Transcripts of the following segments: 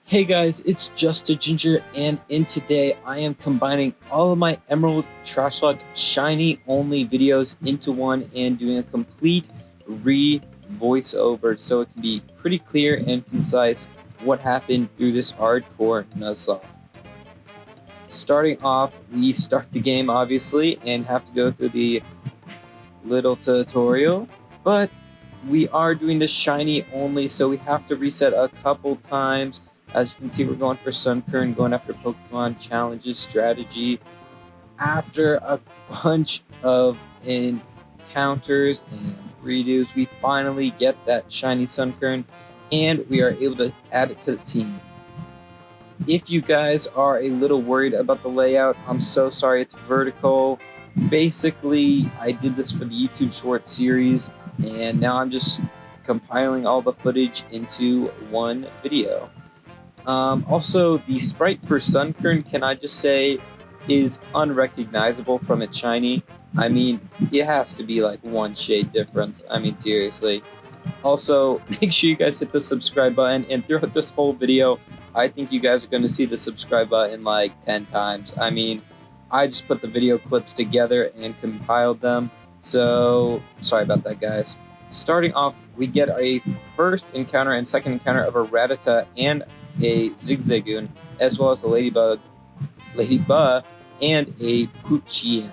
Hey guys, it's Just a Ginger, and in today I am combining all of my Emerald TRASHLOCKE shiny only videos into one and doing a complete voiceover so it can be pretty clear and concise what happened through this hardcore nuzlocke. Starting off, we start the game obviously and have to go through the little tutorial, but we are doing the shiny only, so we have to reset a couple times. As you can see, we're going for Sunkern, going after Pokemon challenges strategy. After a bunch of encounters and redos, we finally get that shiny Sunkern, and we are able to add it to the team. If you guys are a little worried about the layout, I'm so sorry, it's vertical. Basically, I did this for the YouTube short series, and now I'm just compiling all the footage into one video. Also, the sprite for Sunkern, can I just say, is unrecognizable from its shiny. I mean, it has to be like one shade difference. I mean, seriously. Also, make sure you guys hit the subscribe button, and throughout this whole video, I think you guys are going to see the subscribe button like 10 times. I mean, I just put the video clips together and compiled them, so sorry about that, guys. Starting off, we get a first encounter and second encounter of a Rattata and a Zigzagoon, as well as the Ladybug, and a Poochyena.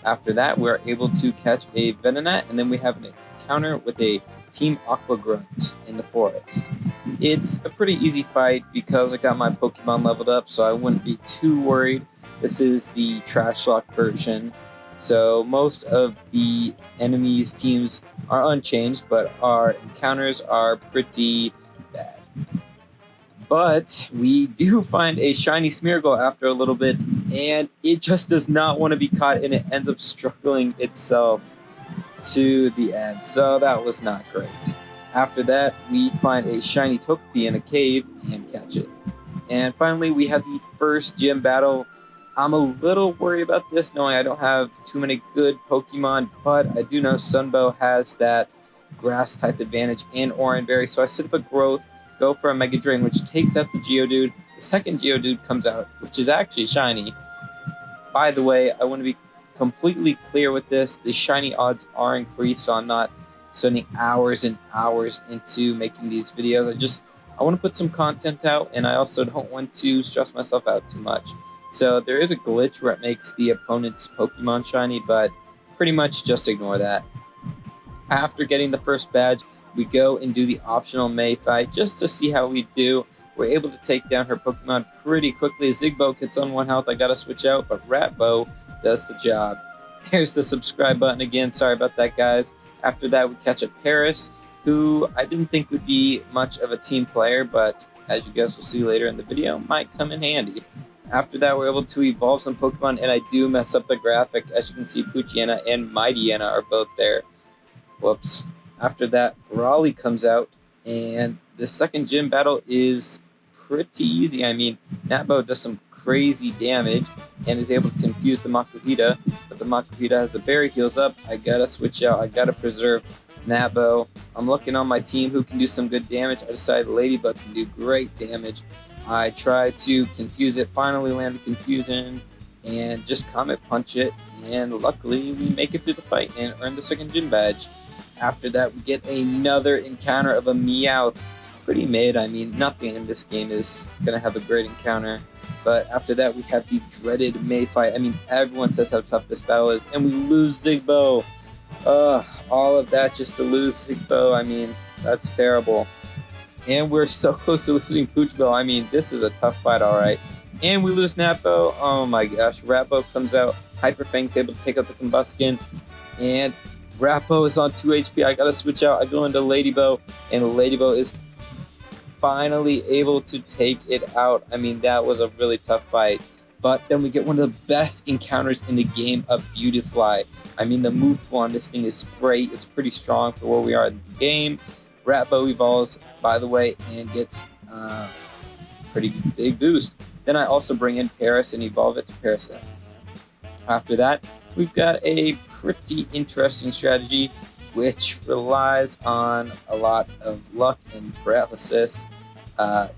After that, we're able to catch a Venonat, and then we have an encounter with a Team Aqua Grunt in the forest. It's a pretty easy fight because I got my Pokemon leveled up, so I wouldn't be too worried. This is the TRASHLOCKE version, so most of the enemies' teams are unchanged, but our encounters are pretty bad. But we do find a shiny Smeargle after a little bit, and it just does not want to be caught, and it ends up struggling itself to the end, so that was not great. After that, we find a shiny Togepi in a cave and catch it. And finally, we have the first gym battle. I'm a little worried about this, knowing I don't have too many good Pokemon, but I do know Sunbow has that grass type advantage and Oranberry, so I set up a Growth, go for a Mega Drain, which takes out the Geodude. The second Geodude comes out, which is actually shiny. By the way, I want to be completely clear with this. The shiny odds are increased, so I'm not spending hours and hours into making these videos. I want to put some content out, and I also don't want to stress myself out too much. So there is a glitch where it makes the opponent's Pokemon shiny, but pretty much just ignore that. After getting the first badge, we go and do the optional Mei Fight just to see how we do. We're able to take down her Pokemon pretty quickly. Zigbo gets on 1 health. I gotta switch out, but Ratbo does the job. There's the subscribe button again. Sorry about that, guys. After that, we catch a Paris, who I didn't think would be much of a team player, but as you guys will see later in the video, might come in handy. After that, we're able to evolve some Pokemon, and I do mess up the graphic. As you can see, Poochyena and Mightyena are both there. Whoops. After that, Brawly comes out, and the second gym battle is pretty easy. I mean, Natbo does some crazy damage and is able to confuse the Makuhita, but the Makuhita has a berry, heals up. I gotta switch out. I gotta preserve Natbo. I'm looking on my team who can do some good damage. I decided Ladybug can do great damage. I try to confuse it, finally land the confusion, and just Comet Punch it, and luckily we make it through the fight and earn the second gym badge. After that, we get another encounter of a Meowth. Pretty mid. I mean, nothing in this game is going to have a great encounter. But after that, we have the dreaded Mei Fight. I mean, everyone says how tough this battle is, and we lose Zigbo. All of that just to lose Zigbo. I mean, that's terrible. And we're so close to losing Poochbo. I mean, this is a tough fight, all right. And we lose Natbo. Oh my gosh. Ratbo comes out. Hyper Fang's able to take out the Combustion. And Ratbo is on 2 HP. I gotta switch out. I go into Ladybo, and Ladybo is finally able to take it out. I mean, that was a really tough fight. But then we get one of the best encounters in the game of Beautifly. I mean, the move pool on this thing is great. It's pretty strong for where we are in the game. Ratbo evolves, by the way, and gets a pretty big boost. Then I also bring in Paris and evolve it to Parasect. After that, we've got a pretty interesting strategy which relies on a lot of luck and paralysis.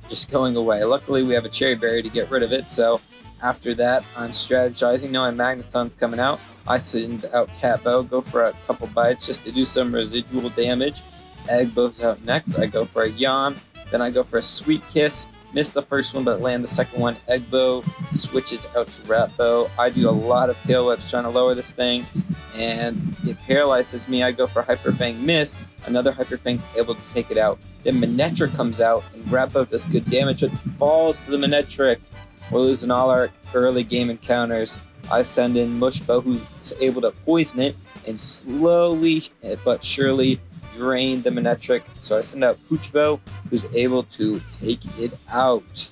just going away. Luckily, we have a cherry berry to get rid of it. So after that, I'm strategizing. Knowing Magneton's coming out, I send out Catbow, go for a couple bites just to do some residual damage. Eggbow's out next. I go for a Yawn. Then I go for a Sweet Kiss. Miss the first one, but land the second one. Eggbow switches out to Ratbow. I do a lot of tail whips trying to lower this thing, and it paralyzes me. I go for Hyper Fang, miss. Another Hyper Fang's able to take it out. Then Manectric comes out, and Ratbow does good damage, but falls to the Manectric. We're losing all our early game encounters. I send in Mushbow, who's able to poison it, and slowly but surely drain the Manectric. So I send out Poochbow, who's able to take it out.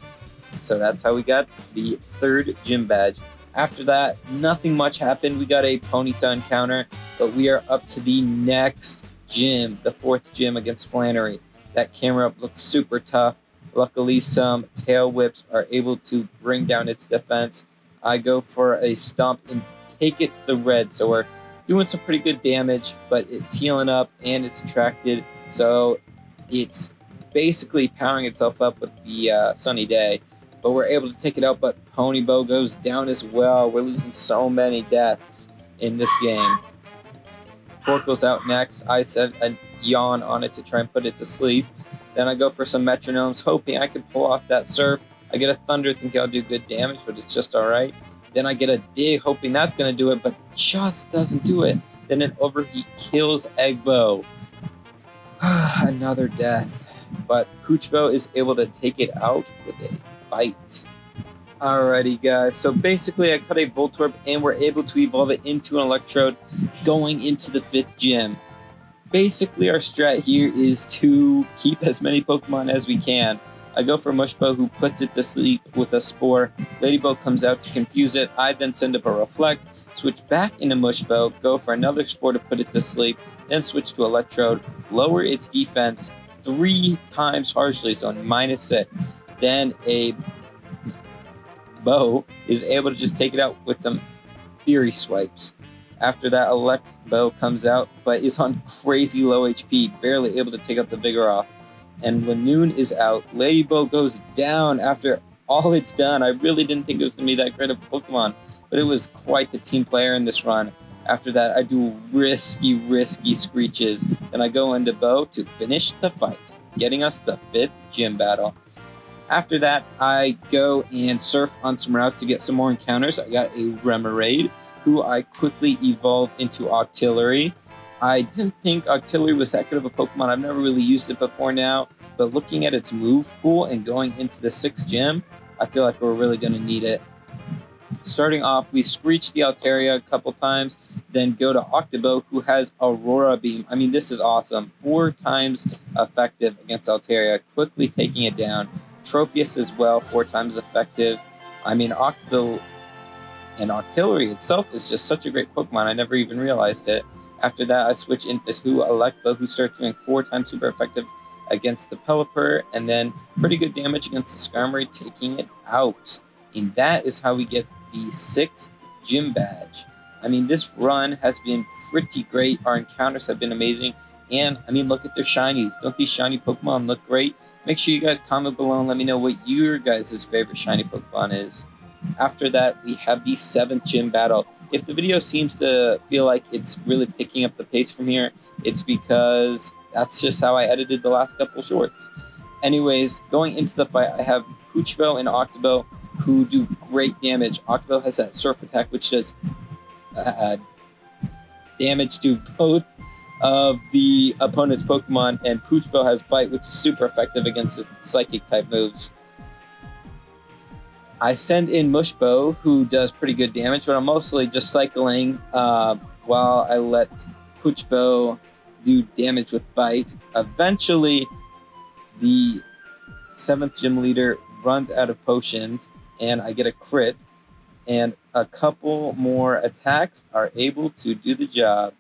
So that's how we got the third gym badge. After that, nothing much happened. We got a Ponyta encounter, but we are up to the next gym, the fourth gym against Flannery. That camera up looks super tough. Luckily, some tail whips are able to bring down its defense. I go for a stomp and take it to the red. So we're doing some pretty good damage, but it's healing up and it's attracted. So it's basically powering itself up with the sunny day. But we're able to take it out, but Ponybow goes down as well. We're losing so many deaths in this game. Torko's out next. I set a Yawn on it to try and put it to sleep. Then I go for some Metronomes, hoping I can pull off that Surf. I get a Thunder, thinking I'll do good damage, but it's just alright. Then I get a Dig, hoping that's going to do it, but just doesn't do it. Then an Overheat kills Eggbow. Another death. But Poochbow is able to take it out with a bite. Alrighty, guys. So basically, I cut a Voltorb, and we're able to evolve it into an Electrode going into the 5th gym. Basically, our strat here is to keep as many Pokemon as we can. I go for Mushbow, who puts it to sleep with a Spore. Ladybug comes out to confuse it. I then send up a Reflect, switch back into Mushbow, go for another Spore to put it to sleep, then switch to Electrode, lower its defense 3 times harshly, so -6. Then a Bow is able to just take it out with them Fury Swipes. After that, Electbow comes out, but is on crazy low HP, barely able to take out the Vigoroth. And Lanoon is out. Ladybug goes down after all it's done. I really didn't think it was going to be that great of a Pokemon, but it was quite the team player in this run. After that, I do risky Screeches. Then I go into Bow to finish the fight, getting us the 5th gym battle. After that, I go and surf on some routes to get some more encounters. I got a Remoraid, who I quickly evolved into Octillery. I didn't think Octillery was that good of a Pokemon. I've never really used it before now, but looking at its move pool and going into the 6th gym, I feel like we're really going to need it. Starting off, we Screech the Altaria a couple times, then go to Octobow, who has Aurora Beam. I mean, this is awesome. 4 times effective against Altaria, quickly taking it down. Tropius as well, 4 times effective. I mean, Octobow and Octillery itself is just such a great Pokemon. I never even realized it. After that, I switch into Electbow, who starts doing 4 times super effective against the Pelipper, and then pretty good damage against the Skarmory, taking it out. And that is how we get the 6th gym badge. I mean, this run has been pretty great. Our encounters have been amazing. And, I mean, look at their shinies. Don't these shiny Pokemon look great? Make sure you guys comment below and let me know what your guys' favorite shiny Pokemon is. After that, we have the 7th gym battle. If the video seems to feel like it's really picking up the pace from here, it's because that's just how I edited the last couple shorts. Anyways, going into the fight, I have Poochbow and Octobow, who do great damage. Octobow has that Surf attack, which does damage to both of the opponent's Pokemon, and Poochbow has Bite, which is super effective against the Psychic-type moves. I send in Mushbow, who does pretty good damage, but I'm mostly just cycling while I let Poochbow do damage with Bite. Eventually, the 7th gym leader runs out of potions, and I get a crit, and a couple more attacks are able to do the job.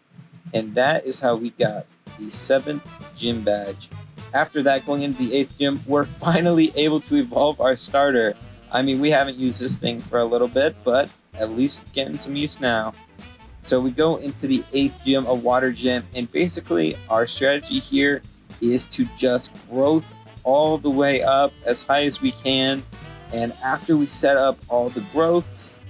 And that is how we got the 7th gym badge. After that, going into the 8th gym, we're finally able to evolve our starter. I mean, we haven't used this thing for a little bit, but at least getting some use now. So we go into the 8th gym, a water gym, and basically our strategy here is to just growth all the way up as high as we can. And after we set up all the growths,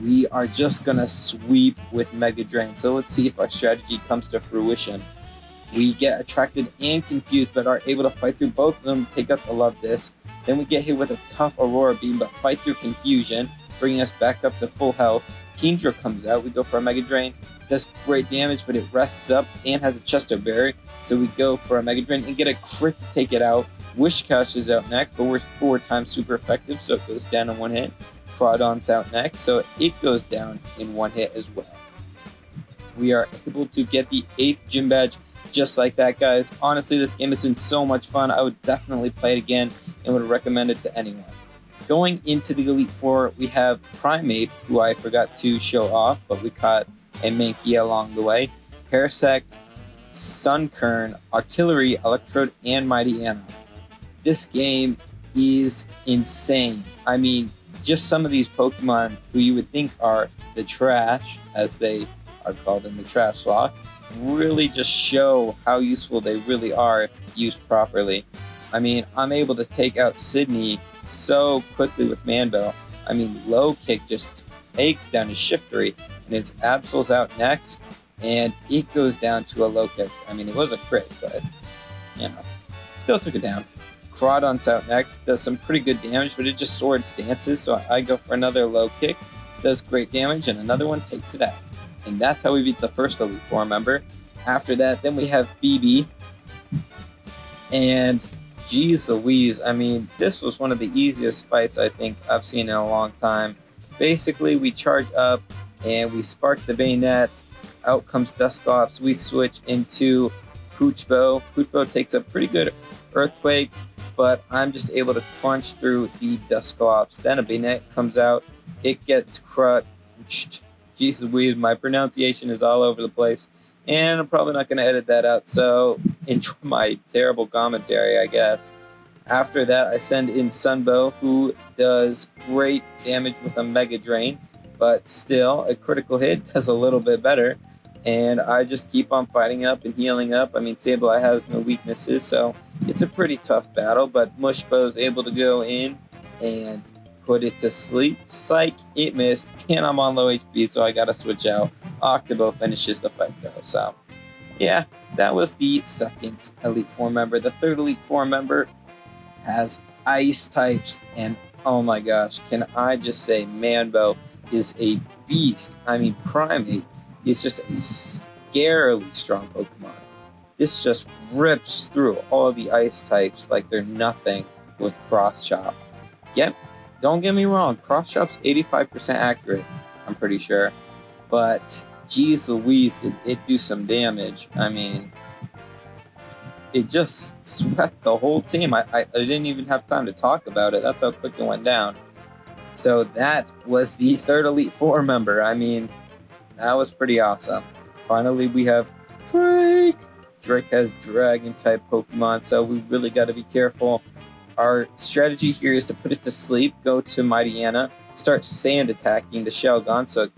we are just going to sweep with Mega Drain. So let's see if our strategy comes to fruition. We get attracted and confused, but are able to fight through both of them to take out the Love Disc. Then we get hit with a tough Aurora Beam, but fight through confusion, bringing us back up to full health. Kingdra comes out. We go for a Mega Drain. Does great damage, but it rests up and has a Chesto Berry. So we go for a Mega Drain and get a crit to take it out. Wishcash is out next, but we're 4 times super effective, so it goes down in 1 hit. Crawdon's out next, so it goes down in 1 hit as well. We are able to get the 8th gym badge just like that, guys. Honestly, this game has been so much fun. I would definitely play it again and would recommend it to anyone. Going into the Elite Four, we have Primate, who I forgot to show off, but we caught a Mankey along the way. Parasect, Sunkern, Artillery, Electrode, and Mighty Anna. This game is insane. I mean, just some of these Pokemon who you would think are the trash, as they are called in the TRASHLOCKE, really just show how useful they really are if used properly. I mean, I'm able to take out Sydney so quickly with Manbo. I mean, Low Kick just takes down his Shiftery, and his Absol's out next, and it goes down to a Low Kick. I mean, it was a crit, but, you know, still took it down. Crawdon's out next, does some pretty good damage, but it just Sword Stances, so I go for another Low Kick, does great damage, and another one takes it out. And that's how we beat the first Elite Four member. After that, then we have Phoebe, and geez Louise, I mean, this was one of the easiest fights I think I've seen in a long time. Basically, we charge up, and we spark the Bayonet, out comes Dusclops, we switch into Poochbo. Poochbo takes a pretty good Earthquake, but I'm just able to crunch through the Dusclops. Then a Bayonet comes out, it gets crunched. Jesus Louise, my pronunciation is all over the place, and I'm probably not going to edit that out, so enjoy my terrible commentary, I guess. After that, I send in Sunbow, who does great damage with a Mega Drain, but still, a critical hit does a little bit better, and I just keep on fighting up and healing up. I mean, Sableye has no weaknesses, so it's a pretty tough battle, but Mushbow is able to go in and put it to sleep. Psych, it missed, and I'm on low HP, so I gotta switch out. Octobo finishes the fight, though, so yeah, that was the second Elite Four member. The third Elite Four member has Ice types, and oh my gosh, can I just say Manbo is a beast. I mean, Primate is just a scarily strong Pokemon. This just rips through all of the Ice types like they're nothing with Cross Chop. Yep, don't get me wrong, Cross Chop's 85% accurate, I'm pretty sure. But, geez Louise, did it do some damage. I mean, it just swept the whole team. I didn't even have time to talk about it. That's how quick it went down. So that was the third Elite Four member. I mean, that was pretty awesome. Finally, we have Drake. Drake has Dragon-type Pokemon, so we really got to be careful. Our strategy here is to put it to sleep, go to Mighty Anna, start sand attacking the Shelgon, so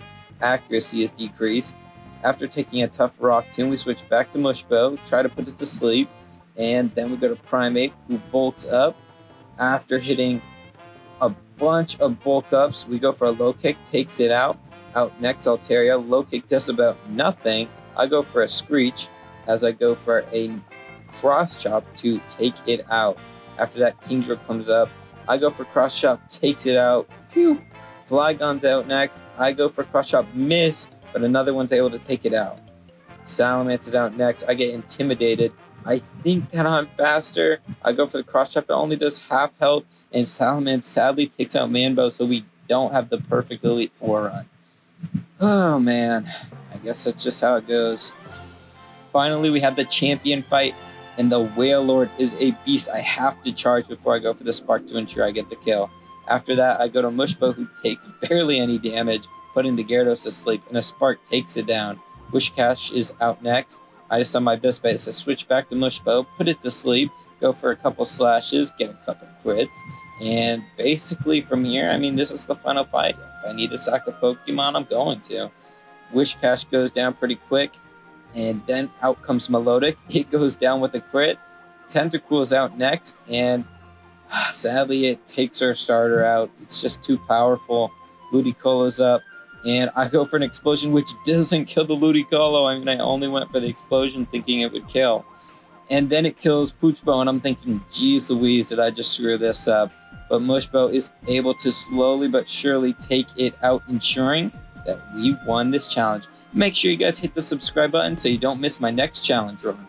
accuracy is decreased. After taking a tough Rock Tomb, we switch back to Mushbow, try to put it to sleep, and then we go to Primate, who bolts up. After hitting a bunch of bulk ups, we go for a Low Kick, takes it out. Out next, Altaria. Low Kick does about nothing. I go for a Screech, as I go for a Cross Chop to take it out. After that, Kingdra comes up. I go for Cross Chop, takes it out. Phew! Flygon's out next. I go for Cross Chop, miss, but another one's able to take it out. Salamence is out next. I get intimidated. I think that I'm faster. I go for the Cross Chop. It only does half health, and Salamence sadly takes out Manbo, so we don't have the perfect Elite Four run. Oh man, I guess that's just how it goes. Finally, we have the champion fight, and the Whale Lord is a beast. I have to charge before I go for the Spark to ensure I get the kill. After that, I go to Mushbow, who takes barely any damage, putting the Gyarados to sleep, and a Spark takes it down. Wishcash is out next. I just on my best bet is to switch back to Mushbow, put it to sleep, go for a couple slashes, get a couple crits, and basically from here, I mean, this is the final fight. If I need to sack a Pokemon, I'm going to. Wishcash goes down pretty quick, and then out comes Melodic. It goes down with a crit. Tentacruel's out next, and sadly it takes our starter out. It's just too powerful. Ludicolo's up, and I go for an explosion, which doesn't kill the Ludicolo. I mean, I only went for the explosion thinking it would kill. And then it kills Poochbo, and I'm thinking, geez Louise, did I just screw this up? But Mushbo is able to slowly but surely take it out, ensuring that we won this challenge. Make sure you guys hit the subscribe button so you don't miss my next challenge run.